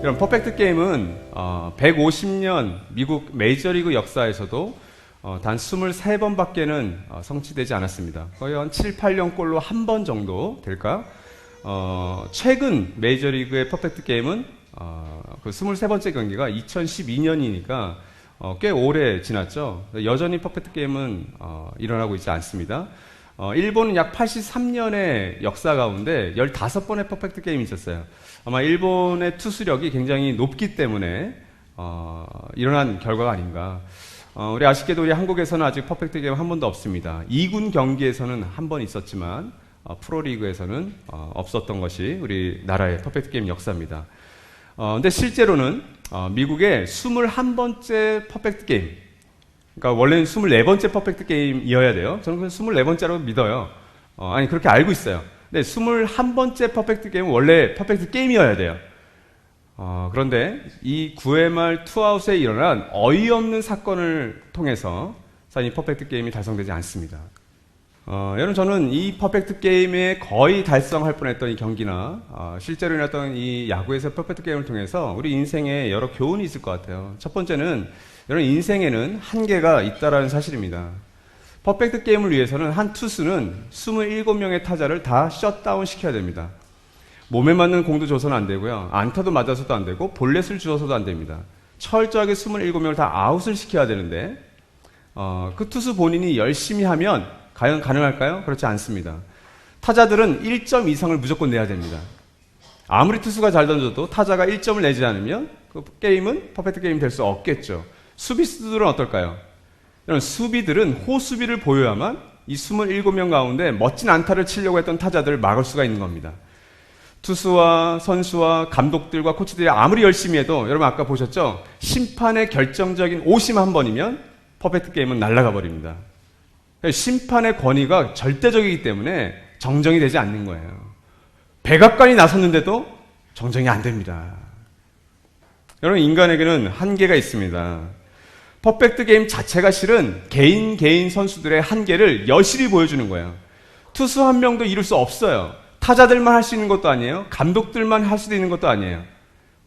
이런 퍼펙트 게임은 150년 미국 메이저리그 역사에서도 단 23번밖에는 성취되지 않았습니다. 거의 한 7, 8년 골로 한 번 정도 될까? 최근 메이저리그의 퍼펙트 게임은 그 23번째 경기가 2012년이니까 꽤 오래 지났죠. 여전히 퍼펙트 게임은 일어나고 있지 않습니다. 일본은 약 83년의 역사 가운데 15번의 퍼펙트 게임이 있었어요. 아마 일본의 투수력이 굉장히 높기 때문에 일어난 결과가 아닌가. 우리 아쉽게도 우리 한국에서는 아직 퍼펙트 게임 한 번도 없습니다. 2군 경기에서는 한 번 있었지만 프로리그에서는 없었던 것이 우리 나라의 퍼펙트 게임 역사입니다. 근데 실제로는 미국의 21번째 퍼펙트 게임, 그러니까 원래는 24번째 퍼펙트 게임이어야 돼요. 저는 그냥 24번째라고 믿어요. 아니 그렇게 알고 있어요. 근데 21번째 퍼펙트 게임은 원래 퍼펙트 게임이어야 돼요. 그런데 이 9회 말 투아웃에 일어난 어이없는 사건을 통해서 사실 이 퍼펙트 게임이 달성되지 않습니다. 여러분, 저는 이 퍼펙트 게임에 거의 달성할 뻔했던 이 경기나 실제로 일어났던 이 야구에서 퍼펙트 게임을 통해서 우리 인생에 여러 교훈이 있을 것 같아요. 첫 번째는 여러분, 인생에는 한계가 있다는 사실입니다. 퍼펙트 게임을 위해서는 한 투수는 27명의 타자를 다 셧다운 시켜야 됩니다. 몸에 맞는 공도 줘서는 안 되고요. 안타도 맞아서도 안 되고 볼넷을 주어서도 안 됩니다. 철저하게 27명을 다 아웃을 시켜야 되는데 그 투수 본인이 열심히 하면 과연 가능할까요? 그렇지 않습니다. 타자들은 1점 이상을 무조건 내야 됩니다. 아무리 투수가 잘 던져도 타자가 1점을 내지 않으면 그 게임은 퍼펙트 게임이 될 수 없겠죠. 수비수들은 어떨까요? 이런 수비들은 호수비를 보여야만 이 27명 가운데 멋진 안타를 치려고 했던 타자들을 막을 수가 있는 겁니다. 투수와 선수와 감독들과 코치들이 아무리 열심히 해도 여러분 아까 보셨죠? 심판의 결정적인 오심 한 번이면 퍼펙트 게임은 날아가 버립니다. 심판의 권위가 절대적이기 때문에 정정이 되지 않는 거예요. 백악관이 나섰는데도 정정이 안 됩니다. 여러분, 인간에게는 한계가 있습니다. 퍼펙트 게임 자체가 실은 개인 선수들의 한계를 여실히 보여주는 거예요. 투수 한 명도 이룰 수 없어요. 타자들만 할 수 있는 것도 아니에요. 감독들만 할 수도 있는 것도 아니에요.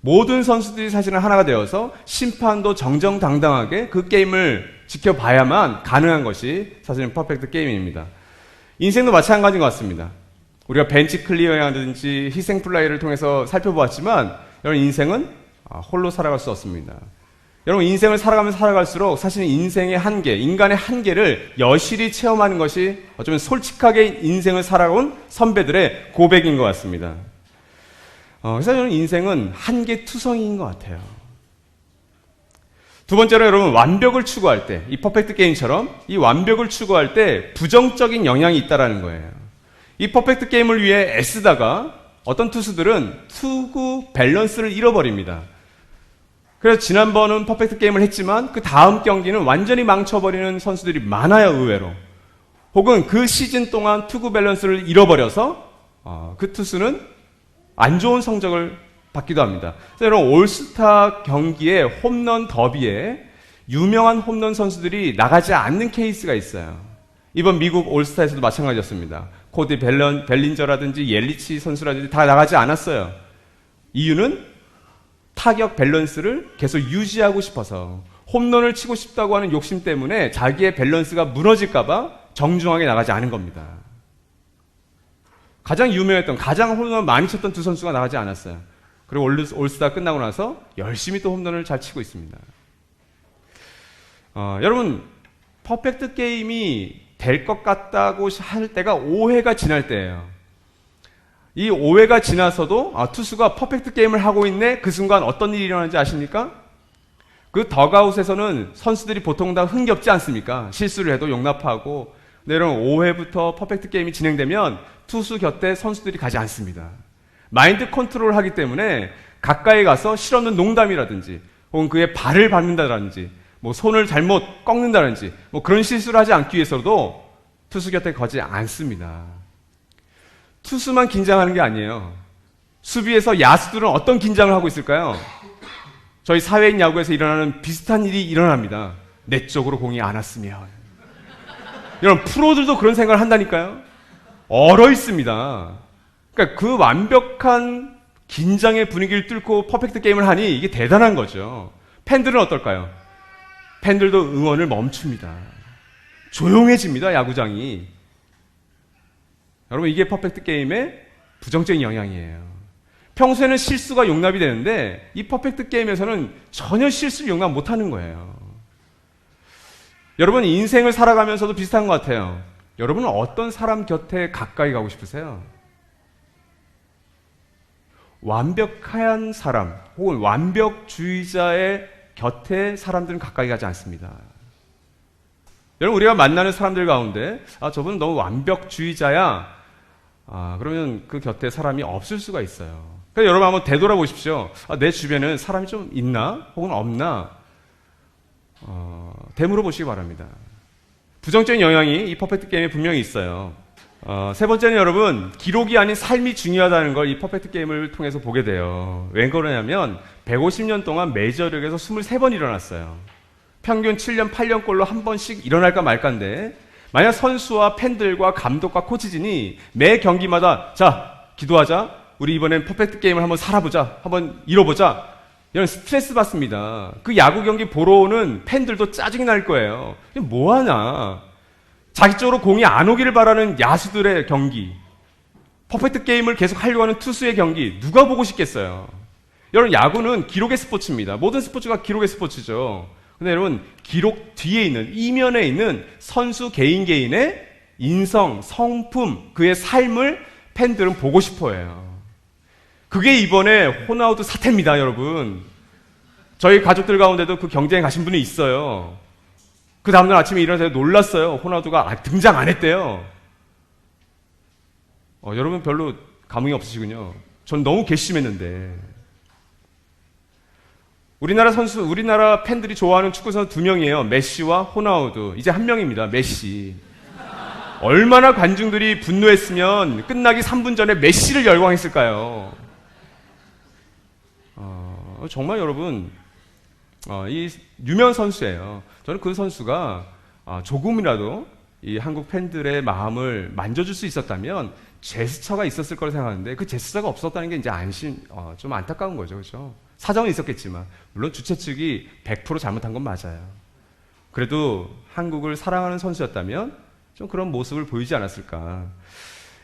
모든 선수들이 사실은 하나가 되어서 심판도 정정당당하게 그 게임을 지켜봐야만 가능한 것이 사실은 퍼펙트 게임입니다. 인생도 마찬가지인 것 같습니다. 우리가 벤치 클리어라든지 희생 플라이를 통해서 살펴보았지만 여러분, 인생은 홀로 살아갈 수 없습니다. 여러분, 인생을 살아가면 살아갈수록 사실은 인생의 한계, 인간의 한계를 여실히 체험하는 것이 어쩌면 솔직하게 인생을 살아온 선배들의 고백인 것 같습니다. 그래서 저는 인생은 한계 투성이인 것 같아요. 두 번째로 여러분, 완벽을 추구할 때, 이 퍼펙트 게임처럼 이 완벽을 추구할 때 부정적인 영향이 있다는 거예요. 이 퍼펙트 게임을 위해 애쓰다가 어떤 투수들은 투구 밸런스를 잃어버립니다. 그래서 지난번은 퍼펙트 게임을 했지만 그 다음 경기는 완전히 망쳐버리는 선수들이 많아요, 의외로. 혹은 그 시즌 동안 투구 밸런스를 잃어버려서 그 투수는 안 좋은 성적을 받기도 합니다. 그래서 여러분, 올스타 경기에 홈런 더비에 유명한 홈런 선수들이 나가지 않는 케이스가 있어요. 이번 미국 올스타에서도 마찬가지였습니다. 코디 벨린저라든지 옐리치 선수라든지 다 나가지 않았어요. 이유는 타격 밸런스를 계속 유지하고 싶어서, 홈런을 치고 싶다고 하는 욕심 때문에 자기의 밸런스가 무너질까봐 정중하게 나가지 않은 겁니다. 가장 유명했던, 가장 홈런 많이 쳤던 두 선수가 나가지 않았어요. 그리고 올스타 끝나고 나서 열심히 또 홈런을 잘 치고 있습니다. 여러분, 퍼펙트 게임이 될 것 같다고 할 때가 5회가 지날 때예요. 이 5회가 지나서도 투수가 퍼펙트 게임을 하고 있네. 그 순간 어떤 일이 일어나는지 아십니까? 그 덕아웃에서는 선수들이 보통 다 흥겹지 않습니까? 실수를 해도 용납하고. 근데 여러분, 5회부터 퍼펙트 게임이 진행되면 투수 곁에 선수들이 가지 않습니다. 마인드 컨트롤을 하기 때문에 가까이 가서 실없는 농담이라든지 혹은 그의 발을 밟는다든지 뭐 손을 잘못 꺾는다든지 뭐 그런 실수를 하지 않기 위해서도 투수 곁에 가지 않습니다. 투수만 긴장하는 게 아니에요. 수비에서 야수들은 어떤 긴장을 하고 있을까요? 저희 사회인 야구에서 일어나는 비슷한 일이 일어납니다. 내 쪽으로 공이 안 왔으면. 여러분, 프로들도 그런 생각을 한다니까요. 얼어 있습니다. 그러니까 그 완벽한 긴장의 분위기를 뚫고 퍼펙트 게임을 하니 이게 대단한 거죠. 팬들은 어떨까요? 팬들도 응원을 멈춥니다. 조용해집니다, 야구장이. 여러분, 이게 퍼펙트 게임의 부정적인 영향이에요. 평소에는 실수가 용납이 되는데 이 퍼펙트 게임에서는 전혀 실수를 용납 못하는 거예요. 여러분, 인생을 살아가면서도 비슷한 것 같아요. 여러분은 어떤 사람 곁에 가까이 가고 싶으세요? 완벽한 사람 혹은 완벽주의자의 곁에 사람들은 가까이 가지 않습니다. 여러분, 우리가 만나는 사람들 가운데 저분은 너무 완벽주의자야. 그러면 그 곁에 사람이 없을 수가 있어요. 그러니까 여러분 한번 되돌아보십시오. 내 주변에는 사람이 좀 있나? 혹은 없나? 되물어 보시기 바랍니다. 부정적인 영향이 이 퍼펙트 게임에 분명히 있어요. 세 번째는 여러분, 기록이 아닌 삶이 중요하다는 걸 이 퍼펙트 게임을 통해서 보게 돼요. 왜 그러냐면 150년 동안 메이저리그에서 23번 일어났어요. 평균 7년, 8년 꼴로 한 번씩 일어날까 말까인데, 만약 선수와 팬들과 감독과 코치진이 매 경기마다 자, 기도하자. 우리 이번엔 퍼펙트 게임을 한번 살아보자. 한번 이뤄보자. 이런 스트레스 받습니다. 그 야구 경기 보러 오는 팬들도 짜증이 날 거예요. 뭐하냐. 자기 쪽으로 공이 안 오기를 바라는 야수들의 경기, 퍼펙트 게임을 계속 하려고 하는 투수의 경기, 누가 보고 싶겠어요? 여러분, 야구는 기록의 스포츠입니다. 모든 스포츠가 기록의 스포츠죠. 근데 여러분, 기록 뒤에 있는, 이면에 있는 선수 개인의 인성, 성품, 그의 삶을 팬들은 보고 싶어 해요. 그게 이번에 호나우두 사태입니다, 여러분. 저희 가족들 가운데도 그 경쟁에 가신 분이 있어요. 그 다음날 아침에 일어나서 놀랐어요. 호나우두가 등장 안 했대요. 여러분 별로 감흥이 없으시군요. 전 너무 괘씸했는데. 우리나라 팬들이 좋아하는 축구선수 2명이에요. 메시와 호나우두. 이제 1명입니다. 메시. 얼마나 관중들이 분노했으면 끝나기 3분 전에 메시를 열광했을까요? 정말 여러분, 이 유명 선수예요. 저는 그 선수가 조금이라도 이 한국 팬들의 마음을 만져줄 수 있었다면 제스처가 있었을 거라 생각하는데, 그 제스처가 없었다는 게 이제 좀 안타까운 거죠. 그렇죠? 사정은 있었겠지만, 물론 주최 측이 100% 잘못한 건 맞아요. 그래도 한국을 사랑하는 선수였다면 좀 그런 모습을 보이지 않았을까.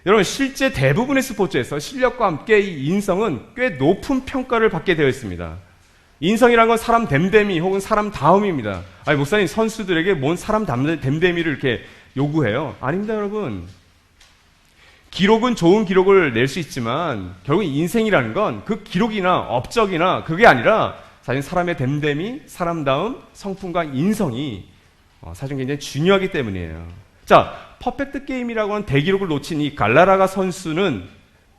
여러분, 실제 대부분의 스포츠에서 실력과 함께 이 인성은 꽤 높은 평가를 받게 되어 있습니다. 인성이란 건 사람 됨됨이 혹은 사람 다움입니다. 아니, 목사님, 선수들에게 뭔 사람 됨됨이를 이렇게 요구해요? 아닙니다, 여러분. 기록은 좋은 기록을 낼 수 있지만 결국 인생이라는 건 그 기록이나 업적이나 그게 아니라 사실 사람의 됨됨이, 사람다움, 성품과 인성이 사실 굉장히 중요하기 때문이에요. 자, 퍼펙트 게임이라고 하는 대기록을 놓친 이 갈라라가 선수는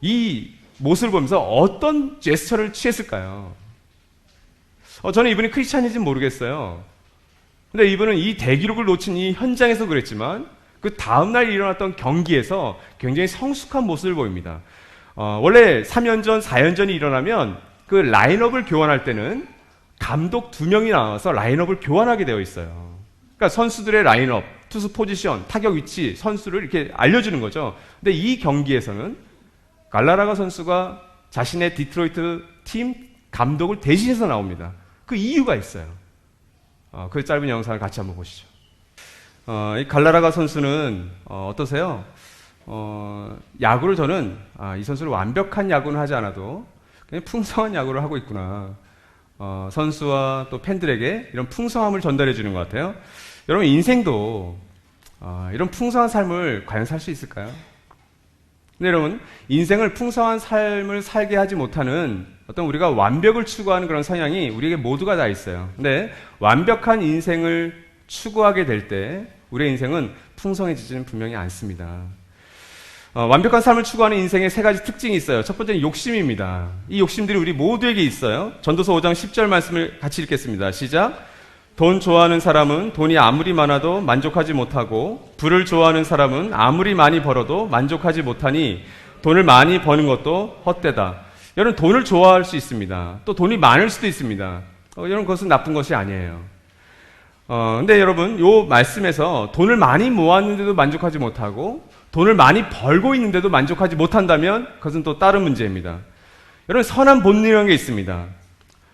이 모습을 보면서 어떤 제스처를 취했을까요? 저는 이분이 크리스찬인지는 모르겠어요. 근데 이분은 이 대기록을 놓친 이 현장에서 그랬지만 그 다음날 일어났던 경기에서 굉장히 성숙한 모습을 보입니다. 원래 3연전, 4연전이 일어나면 그 라인업을 교환할 때는 감독 2명이 나와서 라인업을 교환하게 되어 있어요. 그러니까 선수들의 라인업, 투수 포지션, 타격 위치, 선수를 이렇게 알려주는 거죠. 근데 이 경기에서는 갈라라가 선수가 자신의 디트로이트 팀 감독을 대신해서 나옵니다. 그 이유가 있어요. 그 짧은 영상을 같이 한번 보시죠. 이 갈라라가 선수는 어떠세요? 야구를 저는 이 선수를 완벽한 야구는 하지 않아도 그냥 풍성한 야구를 하고 있구나. 선수와 또 팬들에게 이런 풍성함을 전달해 주는 것 같아요. 여러분, 인생도 이런 풍성한 삶을 과연 살 수 있을까요? 근데 여러분, 인생을 풍성한 삶을 살게 하지 못하는 어떤 우리가 완벽을 추구하는 그런 성향이 우리에게 모두가 다 있어요. 근데 완벽한 인생을 추구하게 될 때 우리의 인생은 풍성해지지는 분명히 않습니다. 완벽한 삶을 추구하는 인생의 3가지 특징이 있어요. 첫 번째는 욕심입니다. 이 욕심들이 우리 모두에게 있어요. 전도서 5장 10절 말씀을 같이 읽겠습니다. 시작. 돈 좋아하는 사람은 돈이 아무리 많아도 만족하지 못하고, 부를 좋아하는 사람은 아무리 많이 벌어도 만족하지 못하니 돈을 많이 버는 것도 헛되다. 여러분, 돈을 좋아할 수 있습니다. 또 돈이 많을 수도 있습니다. 여러분, 그것은 나쁜 것이 아니에요. 근데 여러분, 요 말씀에서 돈을 많이 모았는데도 만족하지 못하고 돈을 많이 벌고 있는데도 만족하지 못한다면 그것은 또 다른 문제입니다. 여러분, 선한 본능이라는 게 있습니다.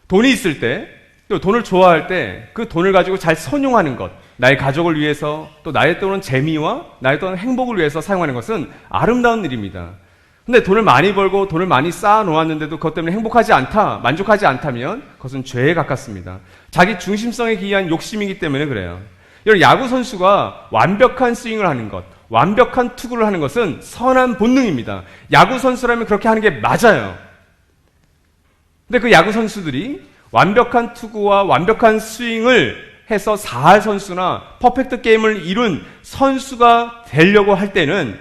돈이 있을 때, 또 돈을 좋아할 때 그 돈을 가지고 잘 선용하는 것, 나의 가족을 위해서, 또 나의 또는 재미와 나의 또는 행복을 위해서 사용하는 것은 아름다운 일입니다. 근데 돈을 많이 벌고 돈을 많이 쌓아 놓았는데도 그것 때문에 행복하지 않다, 만족하지 않다면 그것은 죄에 가깝습니다. 자기 중심성에 기이한 욕심이기 때문에 그래요. 여러분, 야구 선수가 완벽한 스윙을 하는 것, 완벽한 투구를 하는 것은 선한 본능입니다. 야구 선수라면 그렇게 하는 게 맞아요. 근데 그 야구 선수들이 완벽한 투구와 완벽한 스윙을 해서 4할 선수나 퍼펙트 게임을 이룬 선수가 되려고 할 때는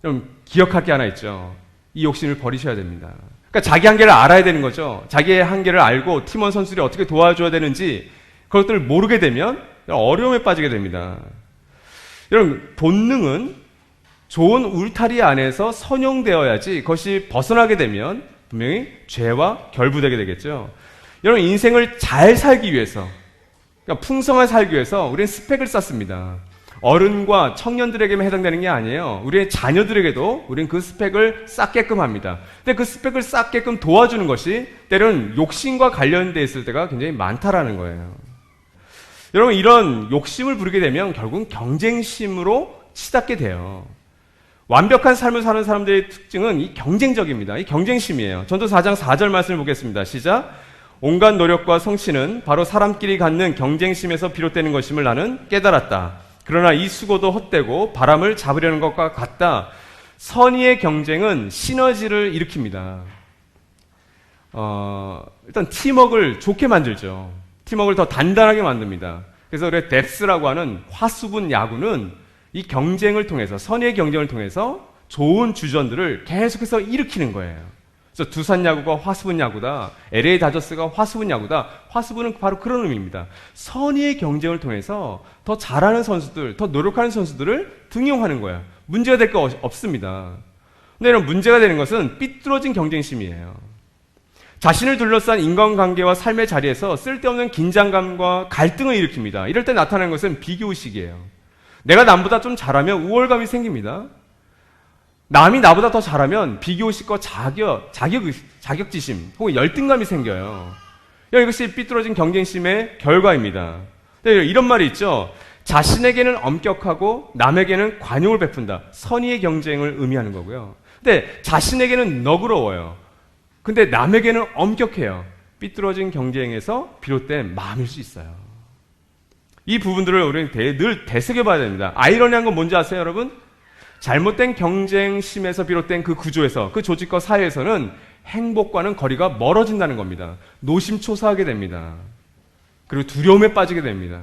좀 기억할 게 하나 있죠. 이 욕심을 버리셔야 됩니다. 그러니까 자기 한계를 알아야 되는 거죠. 자기의 한계를 알고 팀원 선수들이 어떻게 도와줘야 되는지 그것들을 모르게 되면 어려움에 빠지게 됩니다. 여러분, 본능은 좋은 울타리 안에서 선용되어야지 그것이 벗어나게 되면 분명히 죄와 결부되게 되겠죠. 여러분, 인생을 잘 살기 위해서, 그러니까 풍성하게 살기 위해서 우리는 스펙을 쌓습니다. 어른과 청년들에게만 해당되는 게 아니에요. 우리의 자녀들에게도 우리는 그 스펙을 쌓게끔 합니다. 근데 그 스펙을 쌓게끔 도와주는 것이 때로는 욕심과 관련되어 있을 때가 굉장히 많다라는 거예요. 여러분, 이런 욕심을 부리게 되면 결국은 경쟁심으로 치닫게 돼요. 완벽한 삶을 사는 사람들의 특징은 이 경쟁적입니다. 이 경쟁심이에요. 전도 4장 4절 말씀을 보겠습니다. 시작. 온갖 노력과 성취는 바로 사람끼리 갖는 경쟁심에서 비롯되는 것임을 나는 깨달았다. 그러나 이 수고도 헛되고 바람을 잡으려는 것과 같다. 선의의 경쟁은 시너지를 일으킵니다. 일단 팀워크를 좋게 만들죠. 팀워크를 더 단단하게 만듭니다. 그래서 우리가 뎁스라고 하는 화수분 야구는 이 경쟁을 통해서, 선의의 경쟁을 통해서 좋은 주전들을 계속해서 일으키는 거예요. 그래서 두산 야구가 화수분 야구다, LA 다저스가 화수분 야구다. 화수분은 바로 그런 의미입니다. 선의의 경쟁을 통해서 더 잘하는 선수들, 더 노력하는 선수들을 등용하는 거예요. 문제가 될 거 없습니다. 근데 이런 문제가 되는 것은 삐뚤어진 경쟁심이에요. 자신을 둘러싼 인간관계와 삶의 자리에서 쓸데없는 긴장감과 갈등을 일으킵니다. 이럴 때 나타나는 것은 비교의식이에요. 내가 남보다 좀 잘하면 우월감이 생깁니다. 남이 나보다 더 잘하면 비교의식과 자격지심 혹은 열등감이 생겨요. 이것이 삐뚤어진 경쟁심의 결과입니다. 이런 말이 있죠. 자신에게는 엄격하고 남에게는 관용을 베푼다. 선의의 경쟁을 의미하는 거고요. 근데 자신에게는 너그러워요. 근데 남에게는 엄격해요. 삐뚤어진 경쟁에서 비롯된 마음일 수 있어요. 이 부분들을 우리는 늘 되새겨봐야 됩니다. 아이러니한 건 뭔지 아세요, 여러분? 잘못된 경쟁심에서 비롯된 그 구조에서, 그 조직과 사회에서는 행복과는 거리가 멀어진다는 겁니다. 노심초사하게 됩니다. 그리고 두려움에 빠지게 됩니다.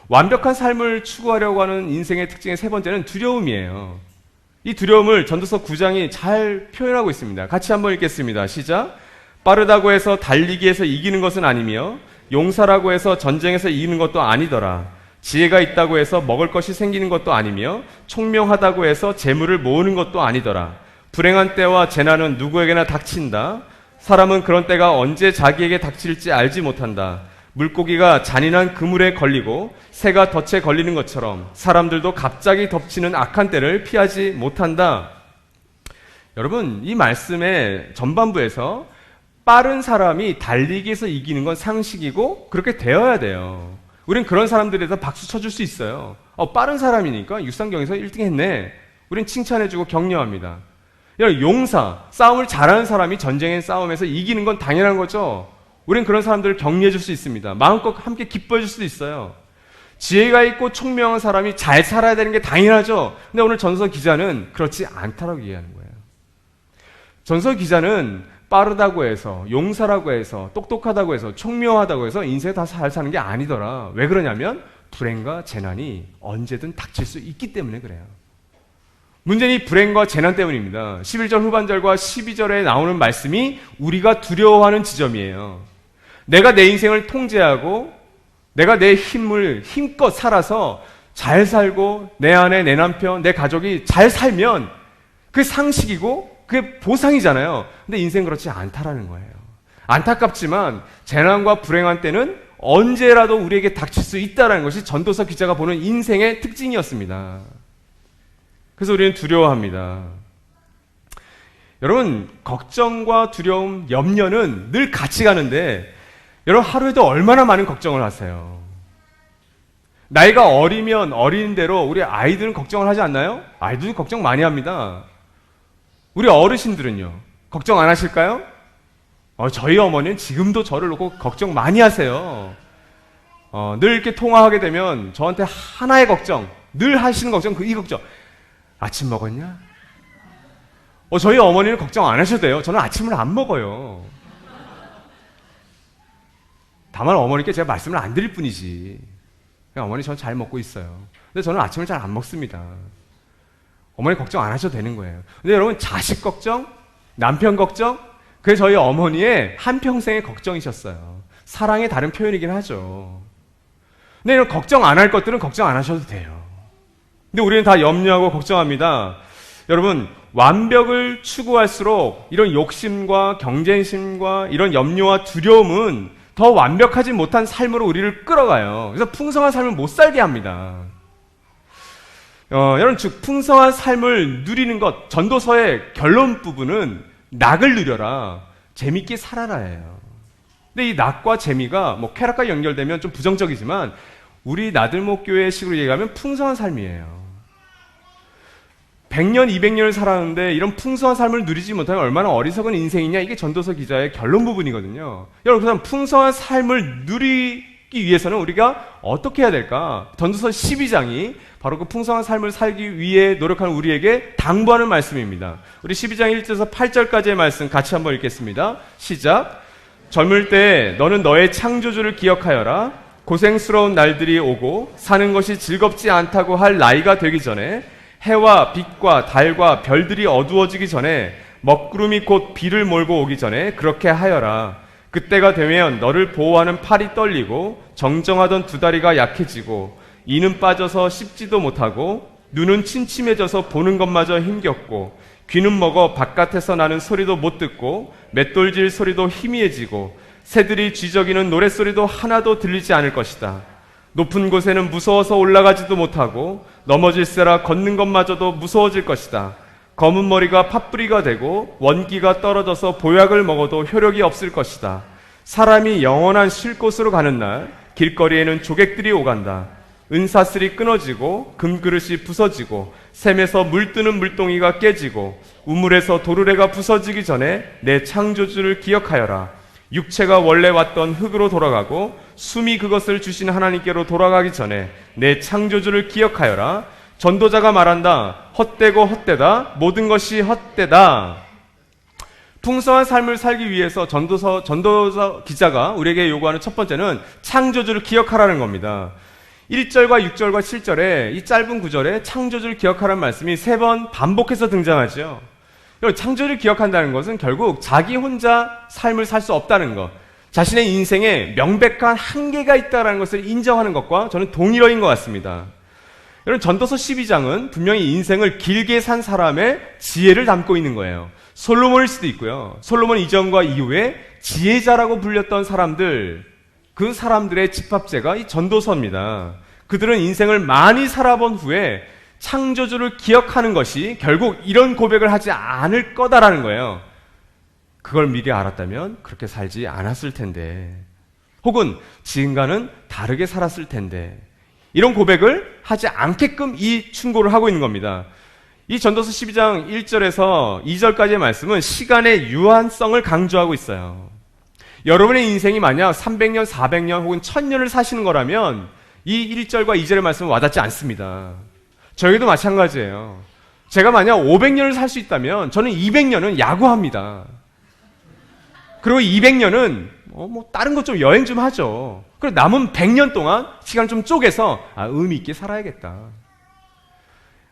완벽한 삶을 추구하려고 하는 인생의 특징의 세 번째는 두려움이에요. 이 두려움을 전도서 9장이 잘 표현하고 있습니다. 같이 한번 읽겠습니다. 시작. 빠르다고 해서 달리기에서 이기는 것은 아니며 용사라고 해서 전쟁에서 이기는 것도 아니더라. 지혜가 있다고 해서 먹을 것이 생기는 것도 아니며 총명하다고 해서 재물을 모으는 것도 아니더라. 불행한 때와 재난은 누구에게나 닥친다. 사람은 그런 때가 언제 자기에게 닥칠지 알지 못한다. 물고기가 잔인한 그물에 걸리고 새가 덫에 걸리는 것처럼 사람들도 갑자기 덮치는 악한 때를 피하지 못한다. 여러분, 이 말씀의 전반부에서 빠른 사람이 달리기에서 이기는 건 상식이고 그렇게 되어야 돼요. 우린 그런 사람들에서 박수 쳐줄 수 있어요. 빠른 사람이니까 육상경에서 1등 했네. 우린 칭찬해주고 격려합니다. 용사, 싸움을 잘하는 사람이 전쟁의 싸움에서 이기는 건 당연한 거죠. 우린 그런 사람들을 격려해줄 수 있습니다. 마음껏 함께 기뻐해줄 수도 있어요. 지혜가 있고 총명한 사람이 잘 살아야 되는 게 당연하죠. 근데 오늘 전서 기자는 그렇지 않다라고 얘기하는 거예요. 전서 기자는 빠르다고 해서, 용사라고 해서, 똑똑하다고 해서, 총명하다고 해서 인생에 다 잘 사는 게 아니더라. 왜 그러냐면 불행과 재난이 언제든 닥칠 수 있기 때문에 그래요. 문제는 이 불행과 재난 때문입니다. 11절 후반절과 12절에 나오는 말씀이 우리가 두려워하는 지점이에요. 내가 내 인생을 통제하고 내가 내 힘을 힘껏 살아서 잘 살고 내 아내, 내 남편, 내 가족이 잘 살면 그게 상식이고 그게 보상이잖아요. 근데 인생 그렇지 않다라는 거예요. 안타깝지만 재난과 불행한 때는 언제라도 우리에게 닥칠 수 있다는 것이 전도서 기자가 보는 인생의 특징이었습니다. 그래서 우리는 두려워합니다. 여러분, 걱정과 두려움, 염려는 늘 같이 가는데 여러분 하루에도 얼마나 많은 걱정을 하세요? 나이가 어리면 어린 대로 우리 아이들은 걱정을 하지 않나요? 아이들도 걱정 많이 합니다. 우리 어르신들은요? 걱정 안 하실까요? 저희 어머니는 지금도 저를 놓고 걱정 많이 하세요. 늘 이렇게 통화하게 되면 저한테 하나의 걱정, 늘 하시는 걱정, 이 걱정. 아침 먹었냐? 저희 어머니는 걱정 안 하셔도 돼요. 저는 아침을 안 먹어요. 다만 어머니께 제가 말씀을 안 드릴 뿐이지. 어머니 저는 잘 먹고 있어요. 근데 저는 아침을 잘 안 먹습니다. 어머니 걱정 안 하셔도 되는 거예요. 근데 여러분, 자식 걱정, 남편 걱정, 그게 저희 어머니의 한평생의 걱정이셨어요. 사랑의 다른 표현이긴 하죠. 근데 이런 걱정 안 할 것들은 걱정 안 하셔도 돼요. 근데 우리는 다 염려하고 걱정합니다. 여러분, 완벽을 추구할수록 이런 욕심과 경쟁심과 이런 염려와 두려움은 더 완벽하지 못한 삶으로 우리를 끌어가요. 그래서 풍성한 삶을 못 살게 합니다. 여러분, 즉 풍성한 삶을 누리는 것, 전도서의 결론 부분은 낙을 누려라, 재밌게 살아라예요. 근데 이 낙과 재미가 뭐 쾌락과 연결되면 좀 부정적이지만 우리 나들목 교회 식으로 얘기하면 풍성한 삶이에요. 100년, 200년을 살았는데 이런 풍성한 삶을 누리지 못하면 얼마나 어리석은 인생이냐, 이게 전도서 기자의 결론 부분이거든요. 여러분, 그럼 풍성한 삶을 누리기 위해서는 우리가 어떻게 해야 될까? 전도서 12장이 바로 그 풍성한 삶을 살기 위해 노력하는 우리에게 당부하는 말씀입니다. 우리 12장 1절에서 8절까지의 말씀 같이 한번 읽겠습니다. 시작. 젊을 때 너는 너의 창조주를 기억하여라. 고생스러운 날들이 오고 사는 것이 즐겁지 않다고 할 나이가 되기 전에, 해와 빛과 달과 별들이 어두워지기 전에, 먹구름이 곧 비를 몰고 오기 전에 그렇게 하여라. 그때가 되면 너를 보호하는 팔이 떨리고 정정하던 두 다리가 약해지고 이는 빠져서 씹지도 못하고 눈은 침침해져서 보는 것마저 힘겹고 귀는 먹어 바깥에서 나는 소리도 못 듣고 맷돌질 소리도 희미해지고 새들이 쥐저기는 노랫소리도 하나도 들리지 않을 것이다. 높은 곳에는 무서워서 올라가지도 못하고 넘어질세라 걷는 것마저도 무서워질 것이다. 검은 머리가 팥뿌리가 되고 원기가 떨어져서 보약을 먹어도 효력이 없을 것이다. 사람이 영원한 쉴 곳으로 가는 날 길거리에는 조객들이 오간다. 은사슬이 끊어지고 금그릇이 부서지고 샘에서 물뜨는 물동이가 깨지고 우물에서 도르래가 부서지기 전에 내 창조주를 기억하여라. 육체가 원래 왔던 흙으로 돌아가고 숨이 그것을 주신 하나님께로 돌아가기 전에 내 창조주를 기억하여라. 전도자가 말한다. 헛되고 헛되다. 모든 것이 헛되다. 풍성한 삶을 살기 위해서 전도서 기자가 우리에게 요구하는 첫 번째는 창조주를 기억하라는 겁니다. 1절과 6절과 7절에 이 짧은 구절에 창조주를 기억하라는 말씀이 3번 반복해서 등장하죠. 창조주를 기억한다는 것은 결국 자기 혼자 삶을 살 수 없다는 것, 자신의 인생에 명백한 한계가 있다는 것을 인정하는 것과 저는 동일어인 것 같습니다. 여러분, 전도서 12장은 분명히 인생을 길게 산 사람의 지혜를 담고 있는 거예요. 솔로몬일 수도 있고요. 솔로몬 이전과 이후에 지혜자라고 불렸던 사람들, 그 사람들의 집합제가 이 전도서입니다. 그들은 인생을 많이 살아본 후에 창조주를 기억하는 것이 결국 이런 고백을 하지 않을 거다라는 거예요. 그걸 미리 알았다면 그렇게 살지 않았을 텐데, 혹은 지금과는 다르게 살았을 텐데, 이런 고백을 하지 않게끔 이 충고를 하고 있는 겁니다. 이 전도서 12장 1절에서 2절까지의 말씀은 시간의 유한성을 강조하고 있어요. 여러분의 인생이 만약 300년, 400년 혹은 1000년을 사시는 거라면 이 1절과 2절의 말씀은 와닿지 않습니다. 저에게도 마찬가지예요. 제가 만약 500년을 살 수 있다면 저는 200년은 야구합니다. 그리고 200년은 다른 것 좀 여행 좀 하죠. 그리고 남은 100년 동안 시간을 좀 쪼개서 의미 있게 살아야겠다.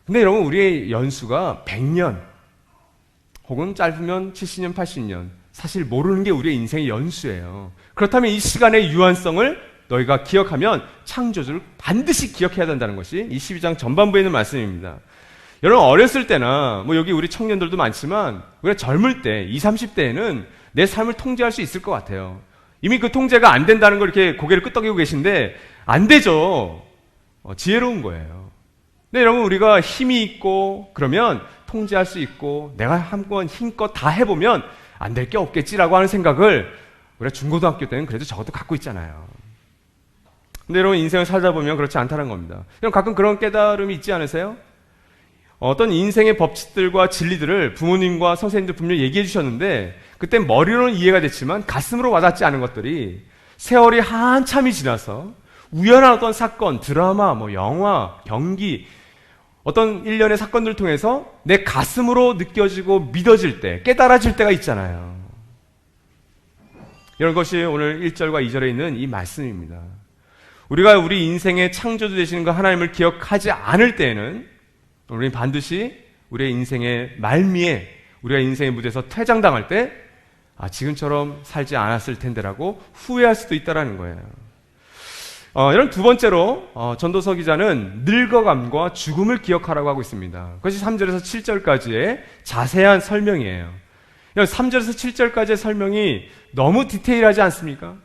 근데 여러분, 우리의 연수가 100년 혹은 짧으면 70년, 80년, 사실 모르는 게 우리의 인생의 연수예요. 그렇다면 이 시간의 유한성을 너희가 기억하면 창조주를 반드시 기억해야 된다는 것이 이 12장 전반부에 있는 말씀입니다. 여러분, 어렸을 때나 여기 우리 청년들도 많지만 우리가 젊을 때 20, 30대에는 내 삶을 통제할 수 있을 것 같아요. 이미 그 통제가 안 된다는 걸 이렇게 고개를 끄덕이고 계신데 안 되죠. 지혜로운 거예요. 근데 여러분, 우리가 힘이 있고 그러면 통제할 수 있고 내가 한번 힘껏 다 해보면 안 될 게 없겠지라고 하는 생각을 우리가 중고등학교 때는 그래도 적어도 갖고 있잖아요. 근데 여러분, 인생을 살다 보면 그렇지 않다는 겁니다. 여러분, 가끔 그런 깨달음이 있지 않으세요? 어떤 인생의 법칙들과 진리들을 부모님과 선생님들 분명히 얘기해 주셨는데 그때 머리로는 이해가 됐지만 가슴으로 와닿지 않은 것들이 세월이 한참이 지나서 우연한 어떤 사건, 드라마, 영화, 경기, 어떤 일련의 사건들을 통해서 내 가슴으로 느껴지고 믿어질 때, 깨달아질 때가 있잖아요. 이런 것이 오늘 1절과 2절에 있는 이 말씀입니다. 우리가 우리 인생의 창조주 되시는 그 하나님을 기억하지 않을 때에는 우리는 반드시 우리의 인생의 말미에, 우리가 인생의 무대에서 퇴장당할 때 지금처럼 살지 않았을 텐데라고 후회할 수도 있다는 거예요. 이런 두 번째로 전도서 기자는 늙어감과 죽음을 기억하라고 하고 있습니다. 그것이 3절에서 7절까지의 자세한 설명이에요. 3절에서 7절까지의 설명이 너무 디테일하지 않습니까?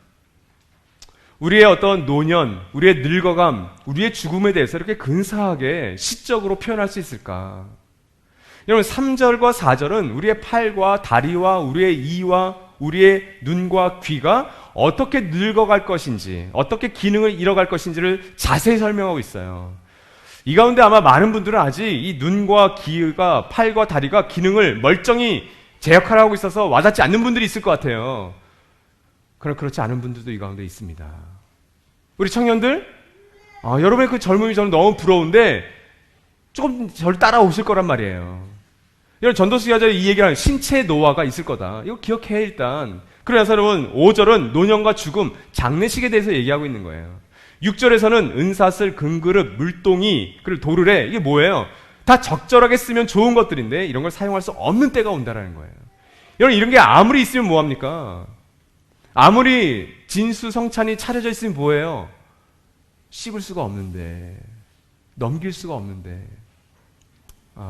우리의 어떤 노년, 우리의 늙어감, 우리의 죽음에 대해서 이렇게 근사하게 시적으로 표현할 수 있을까? 여러분, 3절과 4절은 우리의 팔과 다리와 우리의 이와 우리의 눈과 귀가 어떻게 늙어갈 것인지, 어떻게 기능을 잃어갈 것인지를 자세히 설명하고 있어요. 이 가운데 아마 많은 분들은 아직 이 눈과 귀가, 팔과 다리가 기능을 멀쩡히 제 역할을 하고 있어서 와닿지 않는 분들이 있을 것 같아요. 그러나 그렇지 않은 분들도 이 가운데 있습니다. 우리 청년들, 여러분의 그 젊음이 저는 너무 부러운데 조금 저를 따라오실 거란 말이에요. 여러분, 전도서 기자들이 이 얘기를 하는 신체 노화가 있을 거다. 이거 기억해 일단. 그래서 여러분 5절은 노년과 죽음, 장례식에 대해서 얘기하고 있는 거예요. 6절에서는 은사슬, 금그릇, 물동이, 그리고 도르래, 이게 뭐예요? 다 적절하게 쓰면 좋은 것들인데 이런 걸 사용할 수 없는 때가 온다라는 거예요. 여러분, 이런 게 아무리 있으면 뭐합니까? 아무리 진수성찬이 차려져 있으면 뭐예요? 씹을 수가 없는데, 넘길 수가 없는데.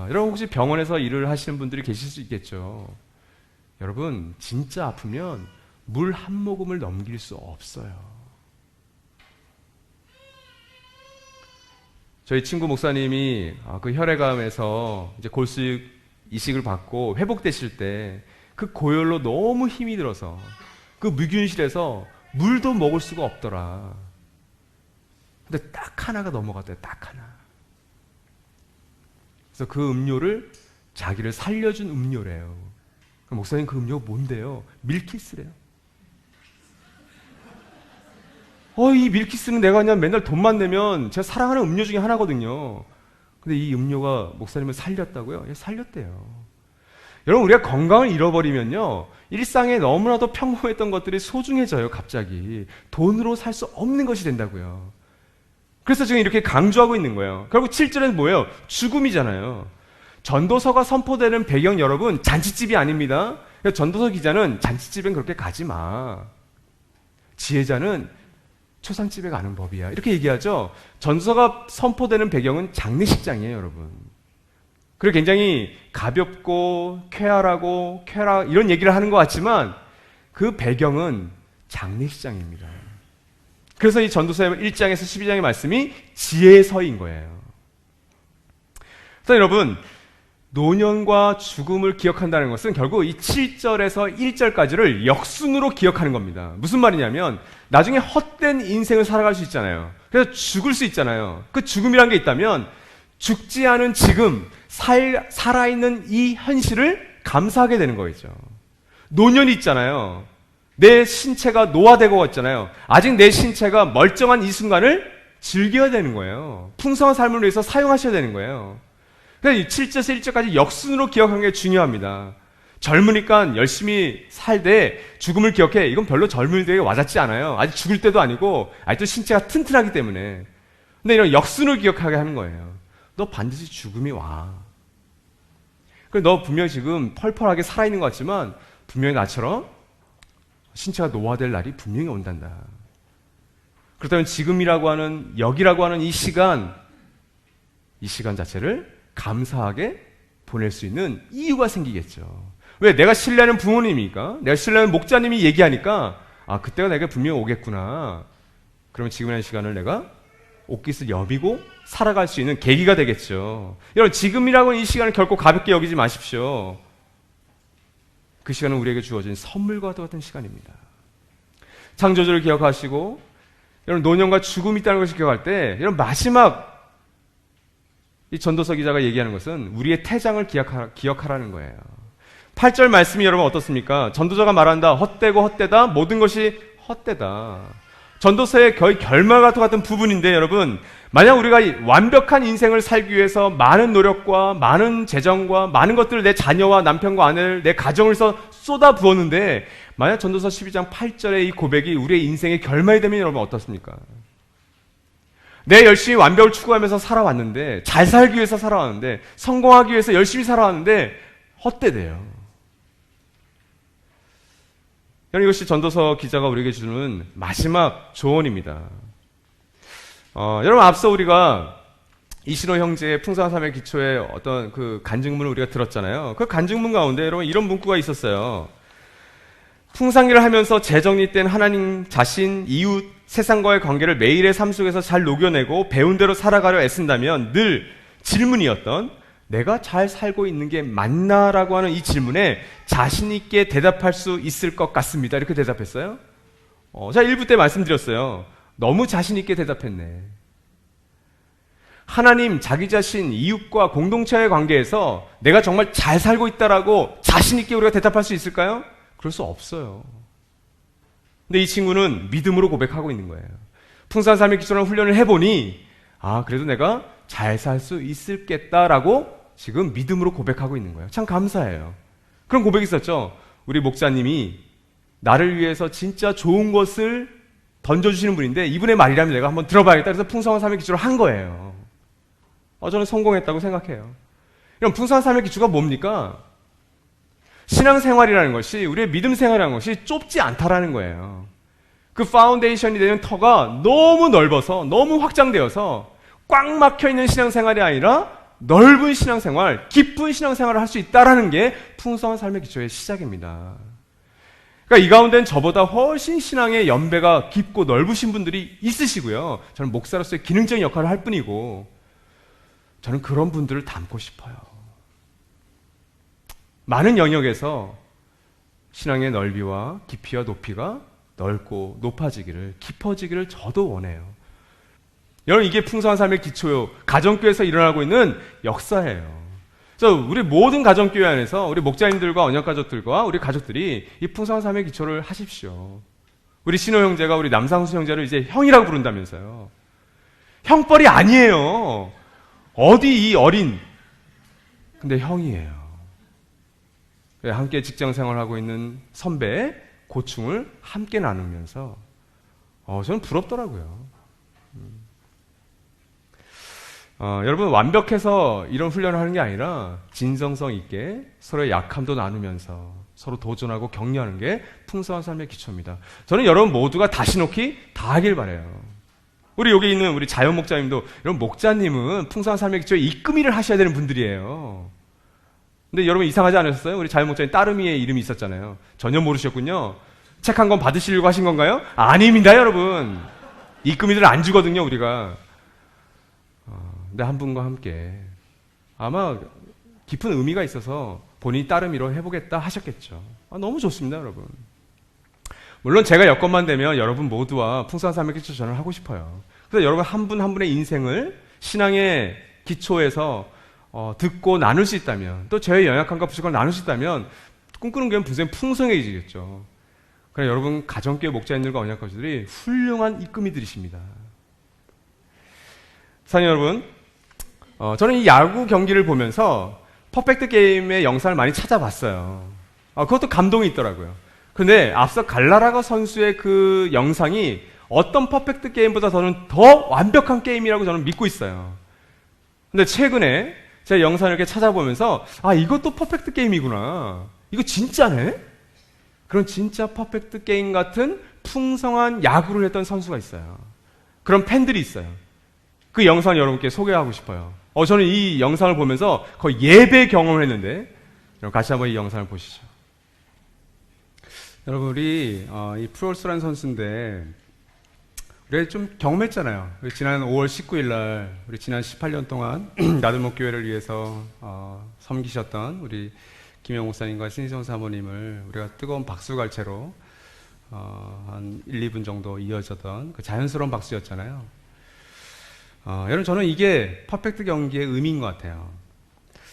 여러분, 혹시 병원에서 일을 하시는 분들이 계실 수 있겠죠. 여러분, 진짜 아프면 물 한 모금을 넘길 수 없어요. 저희 친구 목사님이 그 혈액암에서 이제 골수 이식을 받고 회복되실 때 그 고열로 너무 힘이 들어서 그 무균실에서 물도 먹을 수가 없더라. 근데 딱 하나가 넘어갔대요. 딱 하나. 그래서 그 음료를 자기를 살려준 음료래요. 목사님, 그 음료가 뭔데요? 밀키스래요. 이 밀키스는 내가 그냥 맨날 돈만 내면 제가 사랑하는 음료 중에 하나거든요. 근데 이 음료가 목사님을 살렸다고요? 예, 살렸대요. 여러분, 우리가 건강을 잃어버리면요, 일상에 너무나도 평범했던 것들이 소중해져요. 갑자기 돈으로 살 수 없는 것이 된다고요. 그래서 지금 이렇게 강조하고 있는 거예요. 결국 7절에는 뭐예요? 죽음이잖아요. 전도서가 선포되는 배경, 여러분, 잔치집이 아닙니다. 전도서 기자는 잔치집엔 그렇게 가지 마. 지혜자는 초상집에 가는 법이야. 이렇게 얘기하죠. 전도서가 선포되는 배경은 장례식장이에요, 여러분. 그리고 굉장히 가볍고 쾌활하고 이런 얘기를 하는 것 같지만 그 배경은 장례식장입니다. 그래서 이 전도서 1장에서 12장의 말씀이 지혜의 서인 거예요. 그래서 여러분, 노년과 죽음을 기억한다는 것은 결국 이 7절에서 1절까지를 역순으로 기억하는 겁니다. 무슨 말이냐면 나중에 헛된 인생을 살아갈 수 있잖아요. 그래서 죽을 수 있잖아요. 그 죽음이란 게 있다면 죽지 않은 지금 살아있는 이 현실을 감사하게 되는 거겠죠. 노년이 있잖아요. 내 신체가 노화되고 있잖아요. 아직 내 신체가 멀쩡한 이 순간을 즐겨야 되는 거예요. 풍성한 삶을 위해서 사용하셔야 되는 거예요. 그래서 7절에서 1절까지 역순으로 기억하는 게 중요합니다. 젊으니까 열심히 살되 죽음을 기억해. 이건 별로 젊은이들에게 와닿지 않아요. 아직 죽을 때도 아니고 아직도 신체가 튼튼하기 때문에. 근데 이런 역순을 기억하게 하는 거예요. 너 반드시 죽음이 와. 그래, 너 분명히 지금 펄펄하게 살아있는 것 같지만 분명히 나처럼 신체가 노화될 날이 분명히 온단다. 그렇다면 지금이라고 하는, 여기라고 하는 이 시간 자체를 감사하게 보낼 수 있는 이유가 생기겠죠. 왜? 내가 신뢰하는 부모님이니까, 내가 신뢰하는 목자님이 얘기하니까 그때가 내가 분명히 오겠구나. 그러면 지금이라는 시간을 내가 옷깃을 여미고 살아갈 수 있는 계기가 되겠죠. 여러분, 지금이라고는 이 시간을 결코 가볍게 여기지 마십시오. 그 시간은 우리에게 주어진 선물과 같은 시간입니다. 창조주를 기억하시고, 여러분, 노년과 죽음이 있다는 것을 기억할 때, 여러분, 마지막 이 전도서 기자가 얘기하는 것은 우리의 태장을 기억하라는 거예요. 8절 말씀이 여러분 어떻습니까? 전도자가 말한다. 헛되고 헛되다. 모든 것이 헛되다. 전도서의 거의 결말과 같은 부분인데, 여러분, 만약 우리가 완벽한 인생을 살기 위해서 많은 노력과 많은 재정과 많은 것들을 내 자녀와 남편과 아내를 내 가정을 쏟아 부었는데, 만약 전도서 12장 8절의 이 고백이 우리의 인생의 결말이 되면 여러분 어떻습니까? 내 열심히 완벽을 추구하면서 살아왔는데, 잘 살기 위해서 살아왔는데, 성공하기 위해서 열심히 살아왔는데 헛되대요. 여러분, 이것이 전도서 기자가 우리에게 주는 마지막 조언입니다. 여러분, 앞서 우리가 이신호 형제의 풍성한 삶의 기초에 어떤 그 간증문을 우리가 들었잖아요. 그 간증문 가운데 여러분 이런 문구가 있었어요. 풍상기를 하면서 재정립된 하나님 자신, 이웃, 세상과의 관계를 매일의 삶 속에서 잘 녹여내고 배운 대로 살아가려 애쓴다면 늘 질문이었던 내가 잘 살고 있는 게 맞나라고 하는 이 질문에 자신 있게 대답할 수 있을 것 같습니다. 이렇게 대답했어요. 제가 1부 때 말씀드렸어요. 너무 자신 있게 대답했네. 하나님, 자기 자신, 이웃과 공동체의 관계에서 내가 정말 잘 살고 있다라고 자신 있게 우리가 대답할 수 있을까요? 그럴 수 없어요. 근데 이 친구는 믿음으로 고백하고 있는 거예요. 풍성한 삶의 기초라는 훈련을 해보니 그래도 내가 잘 살 수 있을겠다라고 지금 믿음으로 고백하고 있는 거예요. 참 감사해요. 그런 고백이 있었죠. 우리 목사님이 나를 위해서 진짜 좋은 것을 던져주시는 분인데 이분의 말이라면 내가 한번 들어봐야겠다. 그래서 풍성한 삶의 기초를 한 거예요. 저는 성공했다고 생각해요. 이런 풍성한 삶의 기초가 뭡니까? 신앙생활이라는 것이, 우리의 믿음 생활이라는 것이 좁지 않다라는 거예요. 그 파운데이션이 되는 터가 너무 넓어서, 너무 확장되어서 꽉 막혀있는 신앙생활이 아니라 넓은 신앙생활, 깊은 신앙생활을 할 수 있다라는 게 풍성한 삶의 기초의 시작입니다. 그러니까 이 가운데는 저보다 훨씬 신앙의 연배가 깊고 넓으신 분들이 있으시고요. 저는 목사로서의 기능적인 역할을 할 뿐이고, 저는 그런 분들을 닮고 싶어요. 많은 영역에서 신앙의 넓이와 깊이와 높이가 넓고 높아지기를, 깊어지기를 저도 원해요. 여러분, 이게 풍성한 삶의 기초요. 가정교회에서 일어나고 있는 역사예요. 그래서 우리 모든 가정교회 안에서 우리 목자님들과 언약가족들과 우리 가족들이 이 풍성한 삶의 기초를 하십시오. 우리 신호 형제가 우리 남상수 형제를 이제 형이라고 부른다면서요. 형벌이 아니에요. 어디 이 어린, 근데 형이에요. 함께 직장 생활하고 있는 선배의 고충을 함께 나누면서 저는 부럽더라고요. 여러분, 완벽해서 이런 훈련을 하는 게 아니라 진정성 있게 서로의 약함도 나누면서 서로 도전하고 격려하는 게 풍성한 삶의 기초입니다. 저는 여러분 모두가 다시 놓기 다 하길 바라요. 우리 여기 있는 우리 자연 목자님도, 여러분 목자님은 풍성한 삶의 기초에 입금일을 하셔야 되는 분들이에요. 근데 여러분 이상하지 않으셨어요? 우리 자연 목자님 따르미의 이름이 있었잖아요. 전혀 모르셨군요. 책 한 권 받으시려고 하신 건가요? 아닙니다, 여러분. 입금일을 안 주거든요, 우리가. 근데 한 분과 함께 아마 깊은 의미가 있어서 본인이 따르미로 해보겠다 하셨겠죠. 너무 좋습니다, 여러분. 물론 제가 여건만 되면 여러분 모두와 풍성한 삶의 기초 전을 하고 싶어요. 그래서 여러분 한 분 한 분의 인생을 신앙의 기초에서 듣고 나눌 수 있다면, 또 저의 연약함과 부족함을 나눌 수 있다면 꿈꾸는 교회는 분명히 풍성해지겠죠. 그러나 여러분 가정교회 목자님들과 언약가족들이 훌륭한 입금이들이십니다. 사랑하는 여러분, 저는 이 야구 경기를 보면서 퍼펙트 게임의 영상을 많이 찾아봤어요. 그것도 감동이 있더라고요. 근데 앞서 갈라라가 선수의 그 영상이 어떤 퍼펙트 게임보다 저는 더 완벽한 게임이라고 저는 믿고 있어요. 근데 최근에 제가 영상을 이렇게 찾아보면서 이것도 퍼펙트 게임이구나. 이거 진짜네? 그런 진짜 퍼펙트 게임 같은 풍성한 야구를 했던 선수가 있어요. 그런 팬들이 있어요. 그 영상 여러분께 소개하고 싶어요. 저는 이 영상을 보면서 거의 예배 경험을 했는데, 여러분 같이 한번 이 영상을 보시죠. 여러분, 우리 이 프롤스라는 선수인데 우리 좀 경험했잖아요. 우리 지난 5월 19일 날 우리 지난 18년 동안 나들목 교회를 위해서 섬기셨던 우리 김영 목사님과 신시원 사모님을 우리가 뜨거운 박수갈채로 한 1, 2분 정도 이어졌던 그 자연스러운 박수였잖아요. 여러분, 저는 이게 퍼펙트 경기의 의미인 것 같아요.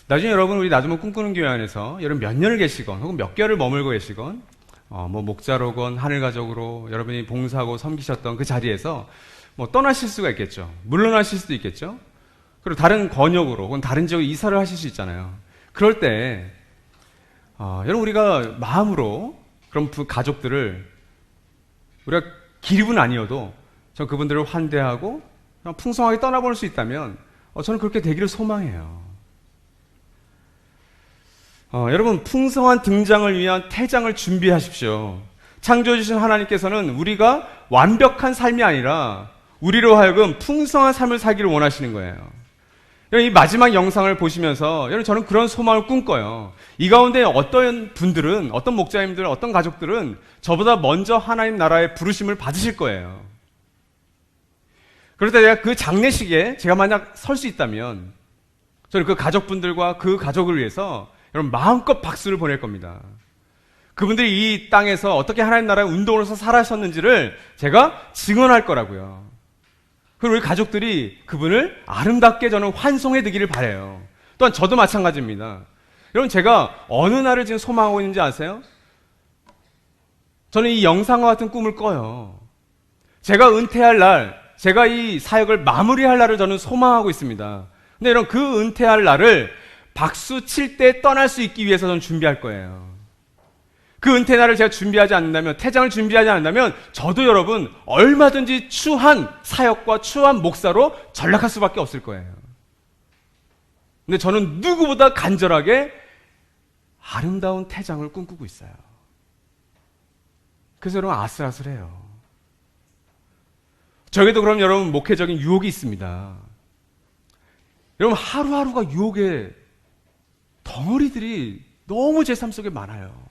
나중에 여러분, 우리 나들목 꿈꾸는 교회 안에서 여러분 몇 년을 계시건 혹은 몇 개월을 머물고 계시건 뭐 목자로건 하늘가족으로 여러분이 봉사하고 섬기셨던 그 자리에서 뭐 떠나실 수가 있겠죠. 물러나실 수도 있겠죠. 그리고 다른 권역으로 혹은 다른 지역에 이사를 하실 수 있잖아요. 그럴 때 여러분, 우리가 마음으로 그런 가족들을 우리가 기립은 아니어도 저 그분들을 환대하고 그냥 풍성하게 떠나보낼 수 있다면 저는 그렇게 되기를 소망해요. 여러분, 풍성한 등장을 위한 태장을 준비하십시오. 창조해주신 하나님께서는 우리가 완벽한 삶이 아니라 우리로 하여금 풍성한 삶을 살기를 원하시는 거예요. 이 마지막 영상을 보시면서 여러분, 저는 그런 소망을 꿈꿔요. 이 가운데 어떤 분들은, 어떤 목자님들, 어떤 가족들은 저보다 먼저 하나님 나라의 부르심을 받으실 거예요. 그럴 때 내가 그 장례식에 제가 만약 설 수 있다면 저는 그 가족분들과 그 가족을 위해서 여러분 마음껏 박수를 보낼 겁니다. 그분들이 이 땅에서 어떻게 하나님 나라의 운동으로서 살아셨는지를 제가 증언할 거라고요. 그리고 우리 가족들이 그분을 아름답게 저는 환송해 드기를 바라요. 또한 저도 마찬가지입니다. 여러분, 제가 어느 날을 지금 소망하고 있는지 아세요? 저는 이 영상과 같은 꿈을 꿔요. 제가 은퇴할 날, 제가 이 사역을 마무리할 날을 저는 소망하고 있습니다. 근데 여러분, 그 은퇴할 날을 박수 칠 때 떠날 수 있기 위해서 저는 준비할 거예요. 그 은퇴 날을 제가 준비하지 않는다면, 퇴장을 준비하지 않는다면 저도 여러분 얼마든지 추한 사역과 추한 목사로 전락할 수밖에 없을 거예요. 근데 저는 누구보다 간절하게 아름다운 퇴장을 꿈꾸고 있어요. 그래서 여러분 아슬아슬해요. 저에게도 그럼 여러분 목회적인 유혹이 있습니다. 여러분, 하루하루가 유혹의 덩어리들이 너무 제 삶 속에 많아요.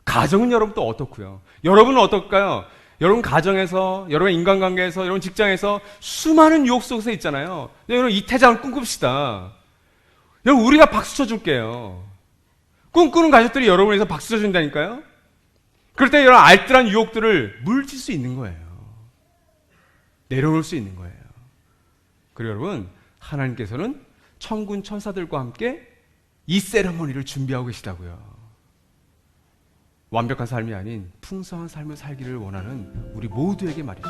가정은 여러분 또 어떻고요? 여러분은 어떨까요? 여러분 가정에서, 여러분 인간관계에서, 여러분 직장에서 수많은 유혹 속에서 있잖아요. 여러분 이 태장을 꿈꿉시다. 여러분, 우리가 박수 쳐줄게요. 꿈꾸는 가족들이 여러분을 위해서 박수 쳐준다니까요. 그럴 때 이런 알뜰한 유혹들을 물질 수 있는 거예요. 내려놓을 수 있는 거예요. 그리고 여러분, 하나님께서는 천군 천사들과 함께 이 세레머니를 준비하고 계시다고요. 완벽한 삶이 아닌 풍성한 삶을 살기를 원하는 우리 모두에게 말이죠.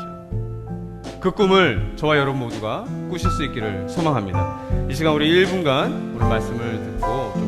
그 꿈을 저와 여러분 모두가 꾸실 수 있기를 소망합니다. 이 시간 우리 1분간 오늘 말씀을 듣고